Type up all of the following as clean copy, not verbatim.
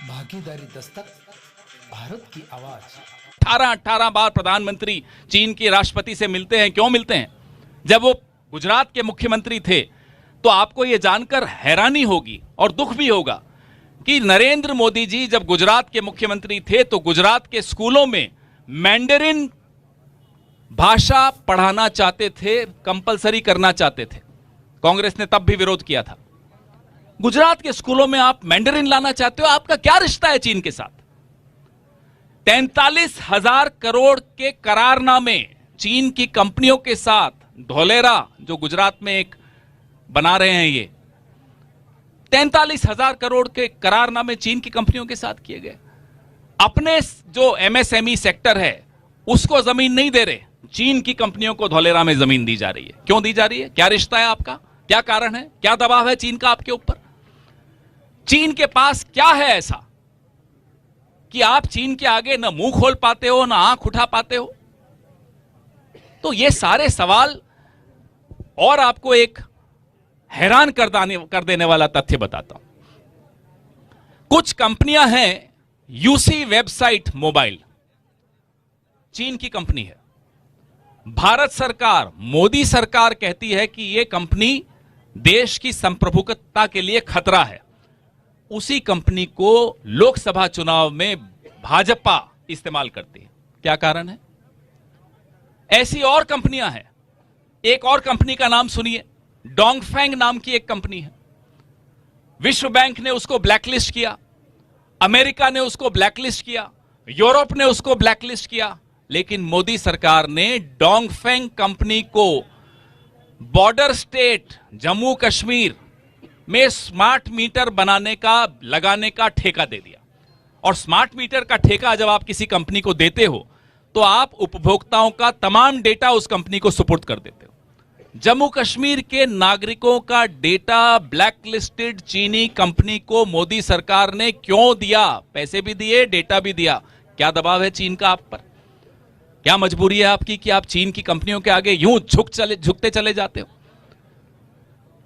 भागीदारी दस्तक, भारत की आवाज। 18 बार प्रधानमंत्री चीन के राष्ट्रपति से मिलते हैं। क्यों मिलते हैं? जब वो गुजरात के मुख्यमंत्री थे तो आपको यह जानकर हैरानी होगी और दुख भी होगा कि नरेंद्र मोदी जी जब गुजरात के मुख्यमंत्री थे तो गुजरात के स्कूलों में मैंडरिन भाषा पढ़ाना चाहते थे, कंपलसरी करना चाहते थे। कांग्रेस ने तब भी विरोध किया था। गुजरात के स्कूलों में आप मैंडरिन लाना चाहते हो? आपका क्या रिश्ता है चीन के साथ? 43,000 करोड़ के करारनामे चीन की कंपनियों के साथ, धोलेरा जो गुजरात में एक बना रहे हैं, ये 43,000 करोड़ के करारनामे चीन की कंपनियों के साथ किए गए। अपने जो एमएसएमई सेक्टर है उसको जमीन नहीं दे रहे, चीन की कंपनियों को धोलेरा में जमीन दी जा रही है। क्यों दी जा रही है? क्या रिश्ता है आपका? क्या कारण है? क्या दबाव है चीन का आपके ऊपर? चीन के पास क्या है ऐसा कि आप चीन के आगे न मुंह खोल पाते हो, न आंख उठा पाते हो? तो ये सारे सवाल, और आपको एक हैरान कर देने वाला तथ्य बताता हूं। कुछ कंपनियां हैं, यूसी वेबसाइट मोबाइल चीन की कंपनी है। भारत सरकार, मोदी सरकार कहती है कि यह कंपनी देश की संप्रभुता के लिए खतरा है। उसी कंपनी को लोकसभा चुनाव में भाजपा इस्तेमाल करती है। क्या कारण है? ऐसी और कंपनियां हैं। एक और कंपनी का नाम सुनिए, डोंगफेंग नाम की एक कंपनी है। विश्व बैंक ने उसको ब्लैकलिस्ट किया, अमेरिका ने उसको ब्लैकलिस्ट किया, यूरोप ने उसको ब्लैकलिस्ट किया, लेकिन मोदी सरकार ने डोंगफेंग कंपनी को बॉर्डर स्टेट जम्मू कश्मीर में स्मार्ट मीटर लगाने का ठेका दे दिया। और स्मार्ट मीटर का ठेका जब आप किसी कंपनी को देते हो तो आप उपभोक्ताओं का तमाम डेटा उस कंपनी को सुपुर्द कर देते हो। जम्मू कश्मीर के नागरिकों का डेटा ब्लैकलिस्टेड चीनी कंपनी को मोदी सरकार ने क्यों दिया? पैसे भी दिए, डेटा भी दिया। क्या दबाव है चीन का आप पर? क्या मजबूरी है आपकी कि आप चीन की कंपनियों के आगे यूं झुकते चले जाते हो?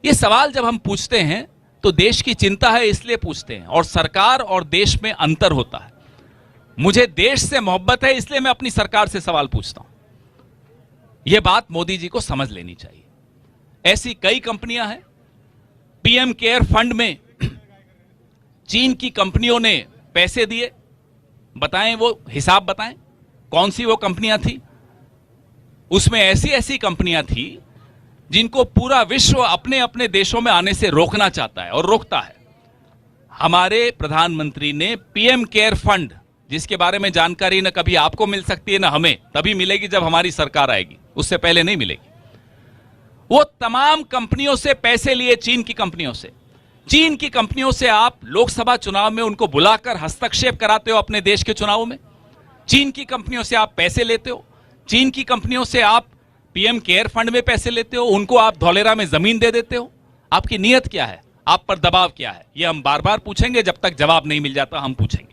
ये सवाल जब हम पूछते हैं तो देश की चिंता है इसलिए पूछते हैं, और सरकार और देश में अंतर होता है। मुझे देश से मोहब्बत है इसलिए मैं अपनी सरकार से सवाल पूछता हूं। यह बात मोदी जी को समझ लेनी चाहिए। ऐसी कई कंपनियां हैं। पीएम केयर फंड में चीन की कंपनियों ने पैसे दिए। बताएं, वो हिसाब बताएं, कौन सी वो कंपनियां थी? उसमें ऐसी ऐसी कंपनियां थी जिनको पूरा विश्व अपने अपने देशों में आने से रोकना चाहता है और रोकता है। हमारे प्रधानमंत्री ने पीएम केयर फंड, जिसके बारे में जानकारी न कभी आपको मिल सकती है न हमें, तभी मिलेगी जब हमारी सरकार आएगी, उससे पहले नहीं मिलेगी। वो तमाम कंपनियों से पैसे लिए, चीन की कंपनियों से। चीन की कंपनियों से आप लोकसभा चुनाव में उनको बुलाकर हस्तक्षेप कराते हो अपने देश के चुनावों में। चीन की कंपनियों से आप पैसे लेते हो। चीन की कंपनियों से आप पीएम केयर फंड में पैसे लेते हो, उनको आप धोलेरा में जमीन दे देते हो। आपकी नीयत क्या है? आप पर दबाव क्या है? यह हम बार बार पूछेंगे, जब तक जवाब नहीं मिल जाता हम पूछेंगे।